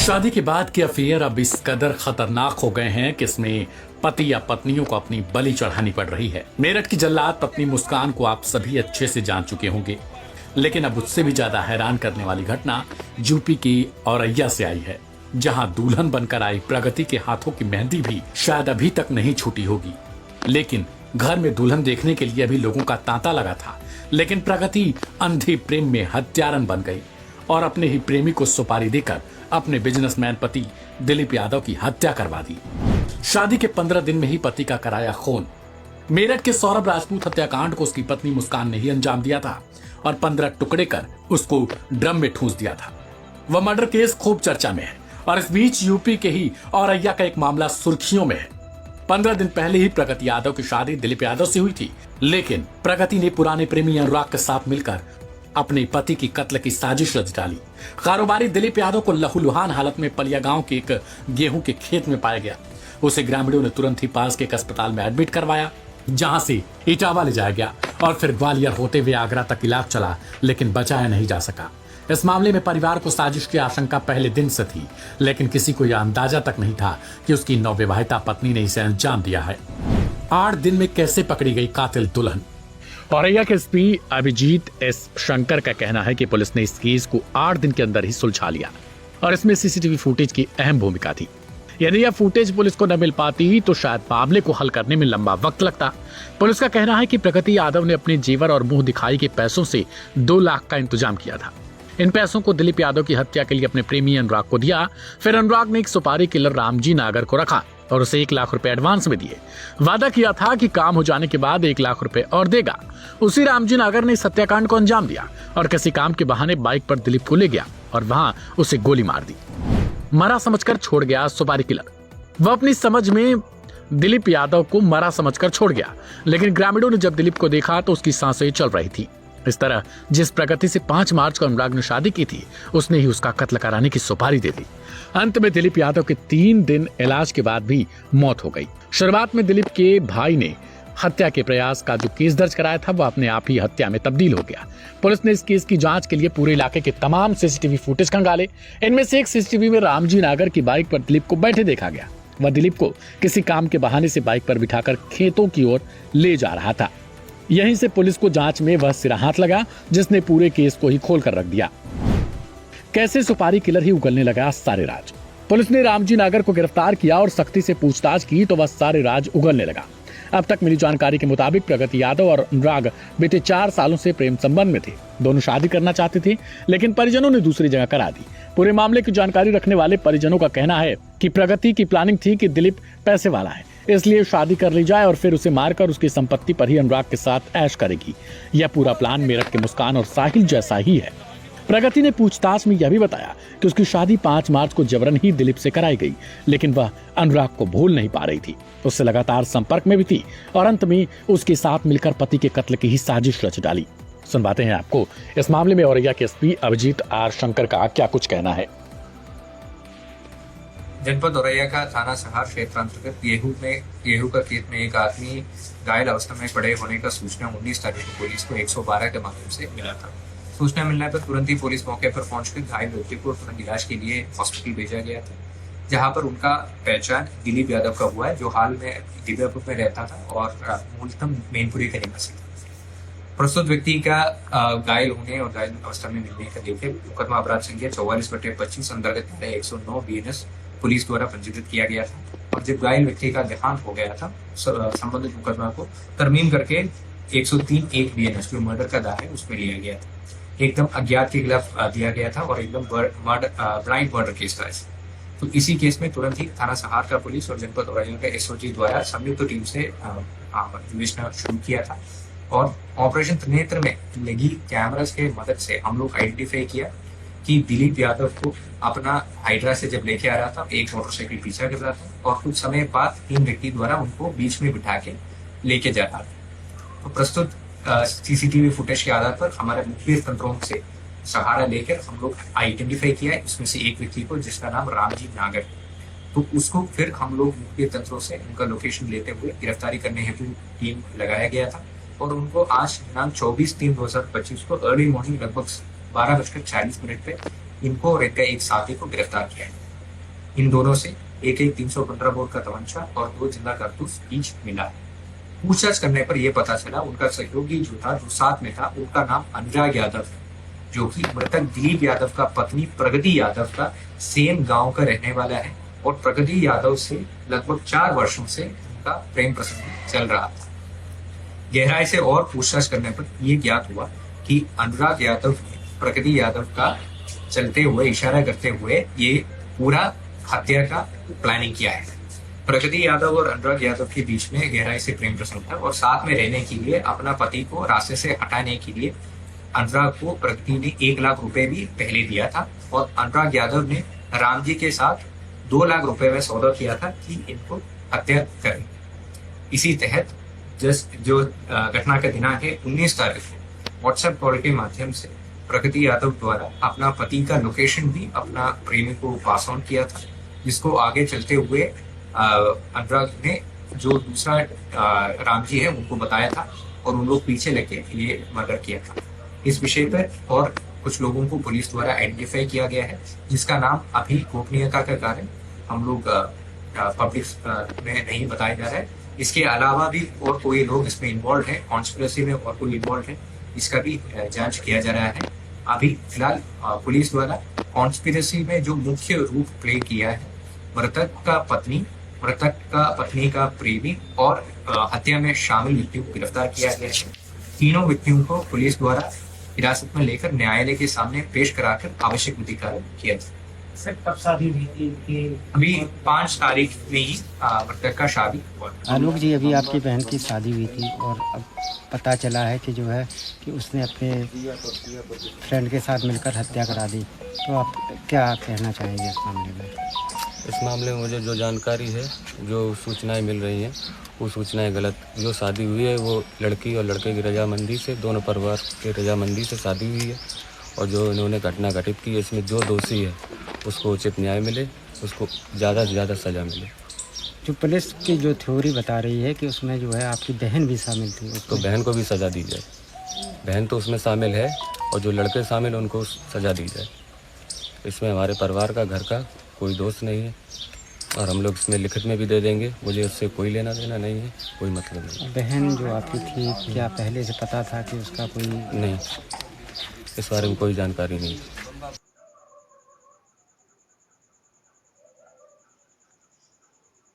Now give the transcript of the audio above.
शादी के बाद के अफेयर अब इस कदर खतरनाक हो गए हैं कि इसमें पति या पत्नियों को अपनी बलि चढ़ानी पड़ रही है। मेरठ की जल्लाद पत्नी मुस्कान को आप सभी अच्छे से जान चुके होंगे, लेकिन अब उससे भी ज्यादा हैरान करने वाली घटना यूपी की औरैया से आई है, जहां दुल्हन बनकर आई प्रगति के हाथों की मेहंदी भी शायद अभी तक नहीं छूटी होगी। लेकिन घर में दुल्हन देखने के लिए अभी लोगों का तांता लगा था, लेकिन प्रगति अंधे प्रेम में हत्यारन बन गई और अपने ही प्रेमी को सुपारी देकर अपने बिजनेसमैन पति दिलीप यादव की हत्या करवा दी। शादी के 15 दिन में ही पति का कराया खून। मेरठ के सौरभ राजपूत हत्याकांड को उसकी पत्नी मुस्कान ने ही अंजाम दिया था और 15 टुकड़े कर उसको ड्रम में ठूंस दिया था। वह मर्डर केस खूब चर्चा में है और इस बीच यूपी के ही औरैया का एक मामला सुर्खियों में है। 15 दिन पहले ही प्रगति यादव की शादी दिलीप यादव से हुई थी, लेकिन प्रगति ने पुराने प्रेमी अनुराग के साथ मिलकर अपने पति की कत्ल की साजिश रच डाली। कारोबारी दिलीप यादव को लहूलुहान हालत में पलिया गांव के एक गेहूं के खेत में पाया गया। उसे ग्रामीणों ने तुरंत ही पास के एक अस्पताल में एडमिट करवाया, जहां से इटावा ले जाया गया और फिर ग्वालियर होते हुए आगरा तक इलाज चला, लेकिन बचाया नहीं जा सका। इस मामले में परिवार को साजिश की आशंका पहले दिन से थी, लेकिन किसी को यह अंदाजा तक नहीं था कि उसकी नवविवाहिता पत्नी ने इसे अंजाम दिया है। 8 दिन में कैसे पकड़ी गई कातिल दुल्हन? औरैया के एसपी अभिजीत एस शंकर का कहना है कि पुलिस ने इस केस को 8 दिन के अंदर ही सुलझा लिया और इसमें सीसीटीवी फुटेज की अहम भूमिका थी। यदि यह फुटेज पुलिस को न मिल पाती तो शायद मामले को हल करने में लंबा वक्त लगता। पुलिस का कहना है कि प्रगति यादव ने अपने जेवर और मुंह दिखाई के पैसों से 2 लाख का इंतजाम किया था। इन पैसों को दिलीप यादव की हत्या के लिए अपने प्रेमी अनुराग को दिया। फिर अनुराग ने एक सुपारी किलर रामजी नागर को रखा और उसे 1 लाख रुपए एडवांस में दिए। वादा किया था कि काम हो जाने के बाद 1 लाख रुपए और देगा। उसी रामजी नागर ने इस हत्याकांड को अंजाम दिया और किसी काम के बहाने बाइक पर दिलीप को ले गया और वहां उसे गोली मार दी। मरा समझकर छोड़ गया सुपारी किलर। वह अपनी समझ में दिलीप यादव को मरा समझकर छोड़ गया, लेकिन ग्रामीणों ने जब दिलीप को देखा तो उसकी सांसें चल रही थी। इस तरह जिस प्रगति से 5 मार्च को अनुराग ने शादी की थी, उसने ही उसका कत्ल कराने की सुपारी दे दी। अंत में दिलीप यादव के 3 दिन इलाज के बाद भी मौत हो गई। शुरुआत में दिलीप के भाई ने हत्या के प्रयास का जो केस दर्ज कराया था, वह अपने आप ही हत्या में तब्दील हो गया। पुलिस ने इस केस की जांच के लिए पूरे इलाके के तमाम सीसीटीवी फुटेज खंगाले। इनमें से एक सीसीटीवी में रामजी नागर की बाइक पर दिलीप को बैठे देखा गया। वह दिलीप को किसी काम के बहाने से बाइक पर बिठाकर खेतों की ओर ले जा रहा था। यहीं से पुलिस को जांच में वह सिरा हाथ लगा, जिसने पूरे केस को ही खोल कर रख दिया। कैसे सुपारी किलर ही उगलने लगा सारे राज। पुलिस ने रामजी नागर को गिरफ्तार किया और सख्ती से पूछताछ की तो वह सारे राज उगलने लगा। अब तक मिली जानकारी के मुताबिक प्रगति यादव और अनुराग बीते 4 सालों से प्रेम संबंध में थे। दोनों शादी करना चाहते थे, लेकिन परिजनों ने दूसरी जगह करा दी। पूरे मामले की जानकारी रखने वाले परिजनों का कहना है कि प्रगति की प्लानिंग थी कि दिलीप पैसे वाला है, इसलिए शादी कर ली जाए और फिर उसे मारकर उसकी संपत्ति पर ही अनुराग के साथ ऐश करेगी। यह पूरा प्लान मेरठ के मुस्कान और साहिल जैसा ही है। प्रगति ने पूछताछ में यह भी बताया कि उसकी शादी 5 मार्च को जबरन ही दिलीप से कराई गई, लेकिन वह अनुराग को भूल नहीं पा रही थी। उससे लगातार संपर्क में भी थी और अंत में उसके साथ मिलकर पति के कत्ल की ही साजिश रच डाली। सुनवाते हैं आपको इस मामले में औरैया के एसपी अभिजीत आर शंकर का क्या कुछ कहना है। जनपद औरैया का थाना सहार क्षेत्र अंतर्गत गेहूं का खेत में एक आदमी घायल अवस्था में पड़े होने का सूचना 19 तारीख को पुलिस को 112 के माध्यम से मिला था। सूचना मिलने पर तुरंत ही पुलिस मौके पर पहुंचकर घायल व्यक्ति को तुरंत इलाज के लिए हॉस्पिटल भेजा गया था, जहां पर उनका पहचान दिलीप यादव का हुआ है, जो हाल में दिव्यापुर में रहता था और मूलतः मैनपुरी का निवासी था। प्रस्तुत व्यक्ति का घायल होने और घायल अवस्था में मिलने का देखते मुकदमा अपराध संख्या 44/25 अंतर्गत 109 BNS पुलिस द्वारा पंजीकृत किया गया था और जब घायल व्यक्ति का देहांत हो गया था, संबंधित मुकदमा को तरमीम करके 103(1) BNS जो मर्डर का दावा है उसमें लिया गया था। एकदम अज्ञात के खिलाफ दिया गया था और एकदम ब्लाइंड मर्डर केस था। तो इसी केस में तुरंत ही थाना सहार का पुलिस और जनपद औरैया का SOG द्वारा संयुक्त टीम से विवेचना शुरू किया था और ऑपरेशन त्रिनेत्र में लगी कैमरास के मदद से हम लोग आइडेंटिफाई किया कि दिलीप यादव को अपना हाइड्रा से जब लेके आ रहा था, एक मोटरसाइकिल पीछा कर रहा था और कुछ समय बाद 3 व्यक्ति द्वारा उनको बीच में बिठा के लेके जा रहा था। तो प्रस्तुत CCTV फुटेज के आधार पर हमारे मुखबिर तंत्रों से सहारा लेकर हम लोग आइडेंटिफाई किया है इसमें से एक व्यक्ति को, जिसका नाम रामजी नागर। तो उसको फिर हम लोग मुखबिर तंत्रों से उनका लोकेशन लेते हुए गिरफ्तारी करने हेतु टीम लगाया गया था और उनको आज दिनांक 24/3/2025 को अर्ली मॉर्निंग लगभग 12:40 पे इनको और इनका एक साथी को गिरफ्तार किया है। इन दोनों से एक 315 बोर का तमंचा और 2 जिंदा कारतूस ईच मिला है। पूछताछ करने पर यह पता चला उनका सहयोगी जो था, जो साथ में था, उनका नाम अनुराग यादव है, जो कि मृतक दिलीप यादव का पत्नी प्रगति यादव का सेम गांव का रहने वाला है और प्रगति यादव से लगभग 4 वर्षों से उनका प्रेम प्रसंग चल रहा था। गहराई से और पूछताछ करने पर यह ज्ञात हुआ कि अनुराग यादव ने प्रगति यादव का चलते हुए, इशारा करते हुए ये पूरा हत्या का प्लानिंग किया है। प्रगति यादव और अनुराग यादव के बीच में गहराई से प्रेम प्रसंग था और साथ में रहने के लिए, अपना पति को रास्ते से हटाने के लिए अनुराग को प्रगति ने 1 लाख रुपए भी पहले दिया था और अनुराग यादव ने राम जी के साथ 2 लाख रुपए में सौदा किया था कि इनको हत्या करें। इसी तहत जो घटना का दिनांक है 19 तारीख को व्हाट्सएप कॉल के माध्यम से प्रगति यादव द्वारा अपना पति का लोकेशन भी अपना प्रेमी को पास ऑन किया था, जिसको आगे चलते हुए अनुराग ने जो दूसरा राम जी है उनको बताया था और उन लोग पीछे लेके ये मर्डर किया था। इस विषय पर और कुछ लोगों को पुलिस द्वारा आइडेंटिफाई किया गया है, जिसका नाम अभी गोपनीयता के कारण हम लोग पब्लिक में नहीं बताया जा रहा है। इसके अलावा भी और कोई लोग इसमें इन्वॉल्व है, कॉन्स्पिरेसी में और कोई इन्वॉल्व है, इसका भी जांच किया जा रहा है। अभी फिलहाल पुलिस द्वारा कॉन्स्पिरेसी में जो मुख्य रूप प्ले किया है, मृतक का पत्नी का प्रेमी और हत्या में शामिल व्यक्तियों को गिरफ्तार किया गया है। तीनों व्यक्तियों को पुलिस द्वारा हिरासत में लेकर न्यायालय के सामने पेश कराकर आवश्यक विधि कार्य किया जाए। सर कब शादी हुई थी? अभी 5 तारीख में ही मृतक का शादी हुआ। आलोक जी, अभी आपकी बहन की शादी हुई थी और अब पता चला है कि जो है कि उसने अपने फ्रेंड के साथ मिलकर हत्या करा दी, तो आप क्या कहना चाहेंगे इस मामले में? इस मामले में मुझे जो जानकारी है, जो सूचनाएं मिल रही हैं, वो सूचनाएं गलत। जो शादी हुई है वो लड़की और लड़के की रजामंदी से, दोनों परिवार के रजामंदी से शादी हुई है और जो इन्होंने घटना घटित की है, इसमें जो दोषी है उसको उचित न्याय मिले, उसको ज़्यादा से ज़्यादा सज़ा मिले। जो पुलिस की जो थ्योरी बता रही है कि उसमें जो है आपकी बहन भी शामिल थी, तो बहन को भी सज़ा दी जाए। बहन तो उसमें शामिल है और जो लड़के शामिल हैं उनको सज़ा दी जाए। इसमें हमारे परिवार का, घर का कोई दोष नहीं है और हम लोग इसमें लिखित में भी दे देंगे। मुझे उससे कोई लेना देना नहीं है, कोई मतलब नहीं। बहन जो आपकी थी, क्या पहले से पता था कि उसका कोई? नहीं, इस बारे में कोई जानकारी नहीं।